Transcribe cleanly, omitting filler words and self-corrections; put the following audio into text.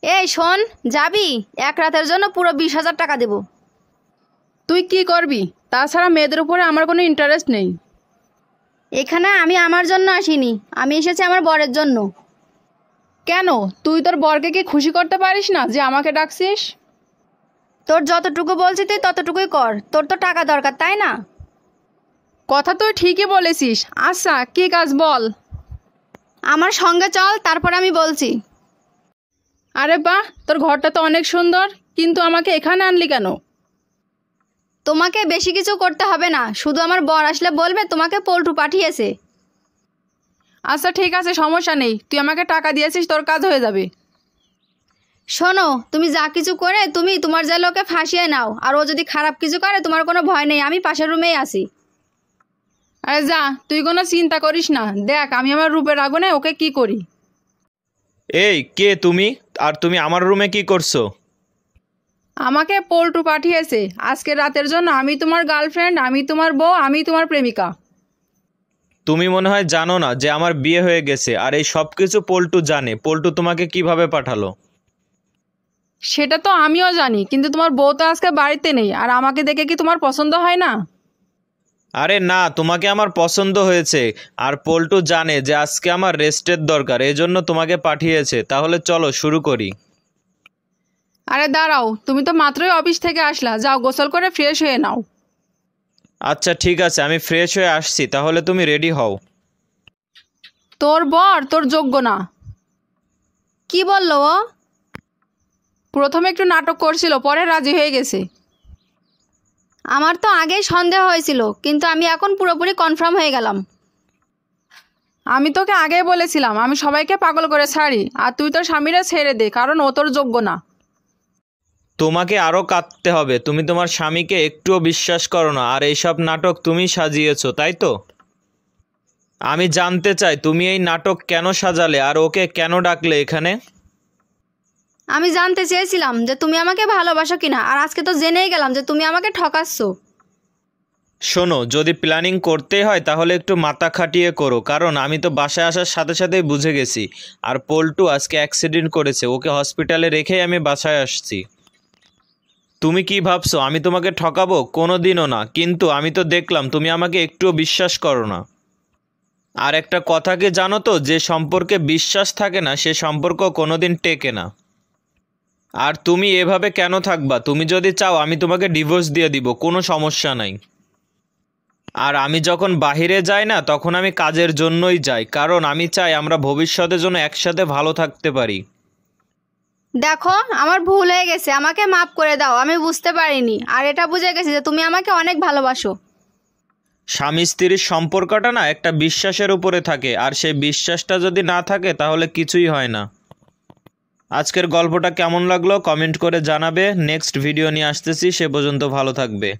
এই শোন, যাবি? এক রাতের জন্য পুরো 20,000 টাকা দেব। তুই কি করবি? তাছাড়া মেয়েদের উপরে আমার কোনো ইন্টারেস্ট নেই। এখানে আমি আমার জন্য আসিনি, আমি এসেছি আমার বরের জন্য। কেন? তুই তোর বরকে কি খুশি করতে পারিস না যে আমাকে ডাকছিস? তোর যতটুকু বলছি তুই ততটুকুই কর, তোর তো টাকা দরকার তাই না? কথা তুই ঠিকই বলেছিস। আচ্ছা, কি কাজ বল। আমার সঙ্গে চল, তারপর আমি বলছি। আরে বাহ, তোর ঘরটা তো অনেক সুন্দর, কিন্তু আমাকে এখানে আনলি কেন? তোমাকে বেশি কিছু করতে হবে না, শুধু আমার বর আসলে বলবে তোমাকে পল্টু পাঠিয়েছে। আচ্ছা ঠিক আছে, সমস্যা নেই। তুই আমাকে টাকা দিয়েছিস, তোর কাজ হয়ে যাবে। শোনো, তুমি যা কিছু করে তুমি তোমার যা লোকে ফাঁসিয়ে নাও, আর ও যদি খারাপ কিছু করে তোমার কোনো ভয় নেই, আমি পাশের রুমেই আছি। আরে যা, তুই কোনো চিন্তা করিস না। দেখ আমি আমার রূপের আগুনে ওকে কি করি। এই কে তুমি? আর তুমি আমার রুমে কি করছো? আমাকে পল্টু পাঠিয়েছে আজকে রাতের জন্য। আমি তোমার গার্লফ্রেন্ড, আমি তোমার বউ, আমি তোমার প্রেমিকা। তুমি মনে হয় জানো না যে আমার বিয়ে হয়ে গেছে, আর এই সব কিছু পল্টু জানে। পল্টু তোমাকে কিভাবে পাঠালো? সেটা তো আমিও জানি, কিন্তু তোমার বউ তো আজকে বাড়িতে নেই, আর আমাকে দেখে কি তোমার পছন্দ হয় না? আরে না, তোমাকে আমার পছন্দ হয়েছে। আর পল্টু জানে যে আজকে আমার রেস্টের দরকার, এজন্য তোমাকে পাঠিয়েছে। তাহলে চলো শুরু করি। আরে দাঁড়াও, তুমি তো মাত্রই অফিস থেকে আসলা, যাও গোসল করে ফ্রেশ হয়ে নাও। আচ্ছা ঠিক আছে, আমি ফ্রেশ হয়ে আসছি, তাহলে তুমি রেডি হও। তোর বর তোর যোগ্য না। কি বললো ও? প্রথমে একটু নাটক করছিল, পরে রাজি হয়ে গেছে। আমার তো আগেই সন্দেহ হয়েছিল, কিন্তু আমি এখন পুরোপুরি কনফার্ম হয়ে গেলাম। আমি তোকে আগেই বলেছিলাম আমি সবাইকে পাগল করে ছাড়ি, আর তুই তোর স্বামীরা ছেড়ে দে, কারণ ও তোর যোগ্য না। তোমাকে আরও কাঁদতে হবে। তুমি তোমার স্বামীকে একটুও বিশ্বাস করো না, আর এইসব নাটক তুমি সাজিয়েছো, তাই তো? আমি জানতে চাই তুমি এই নাটক কেন সাজালে, আর ওকে কেন ডাকলে এখানে? আমি জানতে চেয়েছিলাম যে তুমি আমাকে ভালোবাসো কিনা, আর আজকে তো জেনেই গেলাম যে তুমি আমাকে ঠকাচ্ছো। শোনো, যদি প্ল্যানিং করতেই হয় তাহলে একটু মাথা খাটিয়ে করো, কারণ আমি তো বাসায় আসার সাথে সাথেই বুঝে গেছি। আর পল্টু আজকে অ্যাক্সিডেন্ট করেছে, ওকে হসপিটালে রেখেই আমি বাসায় আসছি। তুমি কি ভাবছো আমি তোমাকে ঠকাবো? কোনো দিনও না। কিন্তু আমি তো দেখলাম তুমি আমাকে একটুও বিশ্বাস করো না। আর একটা কথা কি জানো তো, যে সম্পর্কে বিশ্বাস থাকে না সে সম্পর্ক কোনোদিন টেকে না। আর তুমি এভাবে কেন থাকবা? তুমি যদি চাও আমি তোমাকে ডিভোর্স দিয়ে দিব, কোনো সমস্যা নাই। আর আমি যখন বাহিরে যাই না, তখন আমি কাজের জন্যই যাই, কারণ আমি চাই আমরা ভবিষ্যতের জন্য একসাথে ভালো থাকতে পারি। দেখো, আমার ভুল হয়ে গেছে, আমাকে মাফ করে দাও। আমি বুঝতে পারিনি, আর এটা বুঝে গেছি যে তুমি আমাকে অনেক ভালোবাসো। স্বামী স্ত্রীর সম্পর্কটা না একটা বিশ্বাসের উপরে থাকে, আর সেই বিশ্বাসটা যদি না থাকে তাহলে কিছুই হয় না। আজকের গল্পটা কেমন লাগলো কমেন্ট করে জানাবে। নেক্সট ভিডিও নিয়ে আসতেছি, সে পর্যন্ত ভালো থাকবে।